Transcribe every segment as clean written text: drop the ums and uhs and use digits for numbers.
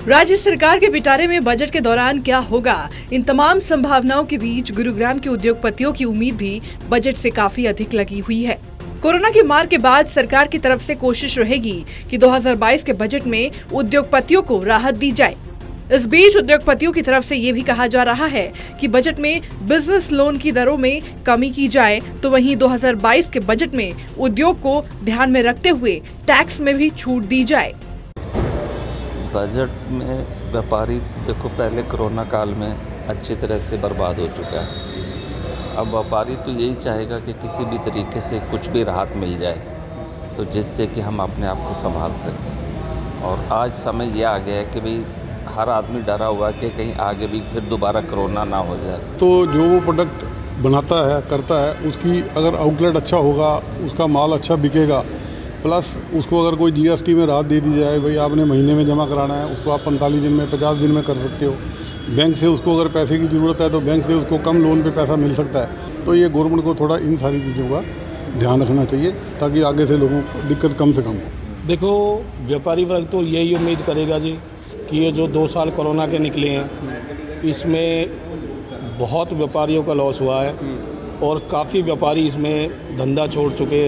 राज्य सरकार के पिटारे में बजट के दौरान क्या होगा, इन तमाम संभावनाओं के बीच गुरुग्राम के उद्योगपतियों की उम्मीद भी बजट से काफी अधिक लगी हुई है। कोरोना की मार के बाद सरकार की तरफ से कोशिश रहेगी कि 2022 के बजट में उद्योगपतियों को राहत दी जाए। इस बीच उद्योगपतियों की तरफ से ये भी कहा जा रहा है कि बजट में बिजनेस लोन की दरों में कमी की जाए, तो वहीं 2022 के बजट में उद्योग को ध्यान में रखते हुए टैक्स में भी छूट दी जाए। बजट में व्यापारी देखो, पहले कोरोना काल में अच्छी तरह से बर्बाद हो चुका है। अब व्यापारी तो यही चाहेगा कि किसी भी तरीके से कुछ भी राहत मिल जाए, तो जिससे कि हम अपने आप को संभाल सकें। और आज समय यह आ गया है कि भाई हर आदमी डरा हुआ है कि कहीं आगे भी फिर दोबारा कोरोना ना हो जाए। तो जो वो प्रोडक्ट बनाता है करता है, उसकी अगर आउटलेट अच्छा होगा, उसका माल अच्छा बिकेगा, प्लस उसको अगर कोई जीएसटी में राहत दे दी जाए, भाई आपने महीने में जमा कराना है, उसको आप 45 दिन में 50 दिन में कर सकते हो। बैंक से उसको अगर पैसे की ज़रूरत है तो बैंक से उसको कम लोन पे पैसा मिल सकता है। तो ये गवर्नमेंट को थोड़ा इन सारी चीज़ों का ध्यान रखना चाहिए ताकि आगे से लोगों को दिक्कत कम से कम हो। देखो, व्यापारी वर्ग तो यही उम्मीद करेगा जी कि ये जो 2 साल कोरोना के निकले हैं, इसमें बहुत व्यापारियों का लॉस हुआ है और काफ़ी व्यापारी इसमें धंधा छोड़ चुके,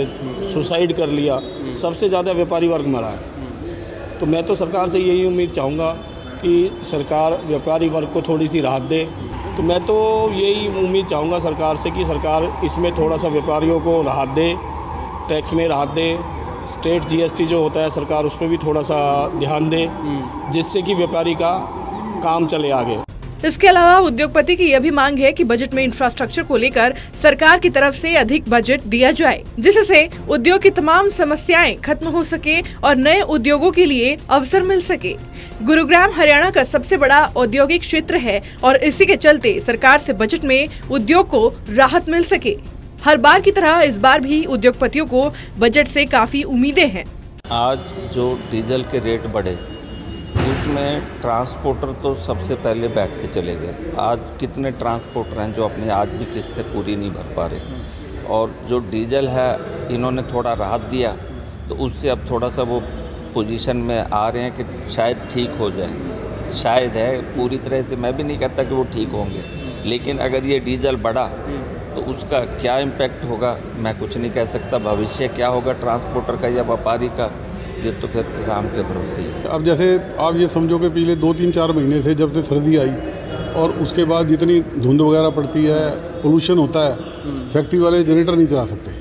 सुसाइड कर लिया। सबसे ज़्यादा व्यापारी वर्ग मरा है। तो मैं तो सरकार से यही उम्मीद चाहूँगा कि सरकार व्यापारी वर्ग को थोड़ी सी राहत दे। तो मैं तो यही उम्मीद चाहूँगा सरकार से कि सरकार इसमें थोड़ा सा व्यापारियों को राहत दे, टैक्स में राहत दे, स्टेट जीएसटी जो होता है सरकार उस पर भी थोड़ा सा ध्यान दे, जिससे कि व्यापारी का काम चले आगे। इसके अलावा उद्योगपति की यह भी मांग है कि बजट में इंफ्रास्ट्रक्चर को लेकर सरकार की तरफ से अधिक बजट दिया जाए, जिससे उद्योग की तमाम समस्याएं खत्म हो सके और नए उद्योगों के लिए अवसर मिल सके। गुरुग्राम हरियाणा का सबसे बड़ा औद्योगिक क्षेत्र है और इसी के चलते सरकार से बजट में उद्योग को राहत मिल सके। हर बार की तरह इस बार भी उद्योगपतियों को बजट से काफी उम्मीदें हैं। आज जो डीजल के रेट बढ़े, उसमें ट्रांसपोर्टर तो सबसे पहले बैठते चले गए। आज कितने ट्रांसपोर्टर हैं जो अपने आज भी किस्तें पूरी नहीं भर पा रहे। और जो डीजल है, इन्होंने थोड़ा राहत दिया तो उससे अब थोड़ा सा वो पोजीशन में आ रहे हैं कि शायद ठीक हो जाए। शायद है, पूरी तरह से मैं भी नहीं कहता कि वो ठीक होंगे, लेकिन अगर ये डीजल बढ़ा तो उसका क्या इम्पैक्ट होगा मैं कुछ नहीं कह सकता। भविष्य क्या होगा ट्रांसपोर्टर का या व्यापारी का, ये तो फिर राम के भरोसे ही। अब जैसे आप ये समझो कि पिछले 2-3-4 महीने से जब से सर्दी आई और उसके बाद जितनी धुंध वगैरह पड़ती है, पोल्यूशन होता है, फैक्ट्री वाले जनरेटर नहीं चला सकते।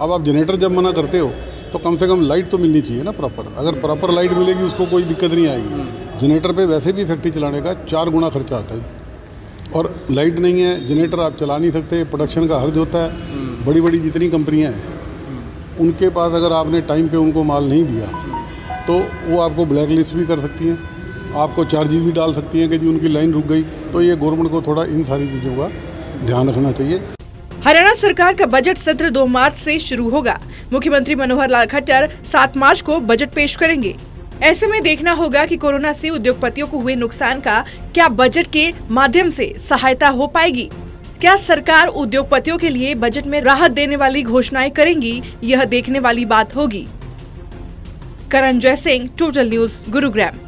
अब आप जनरेटर जब मना करते हो तो कम से कम लाइट तो मिलनी चाहिए ना प्रॉपर। अगर प्रॉपर लाइट मिलेगी उसको कोई दिक्कत नहीं आएगी। जनरेटर पे वैसे भी फैक्ट्री चलाने का 4 गुना खर्चा आता है और लाइट नहीं है, जनरेटर आप चला नहीं सकते, प्रोडक्शन का हर्ज होता है। बड़ी बड़ी जितनी कंपनियाँ हैं उनके पास अगर आपने टाइम पे उनको माल नहीं दिया तो वो आपको ब्लैक लिस्ट भी कर सकती हैं, आपको चार्जेस भी डाल सकती हैं कि जी उनकी लाइन रुक गई। तो ये गवर्नमेंट को थोड़ा इन सारी चीज़ों का ध्यान रखना चाहिए। हरियाणा सरकार का बजट सत्र 2 मार्च से शुरू होगा। मुख्यमंत्री मनोहर लाल खट्टर 7 मार्च को बजट पेश करेंगे। ऐसे में देखना होगा कि कोरोना से उद्योगपतियों को हुए नुकसान का क्या बजट के माध्यम से सहायता हो पाएगी। क्या सरकार उद्योगपतियों के लिए बजट में राहत देने वाली घोषणाएं करेंगी, यह देखने वाली बात होगी। करण जय सिंह, टोटल न्यूज़, गुरुग्राम।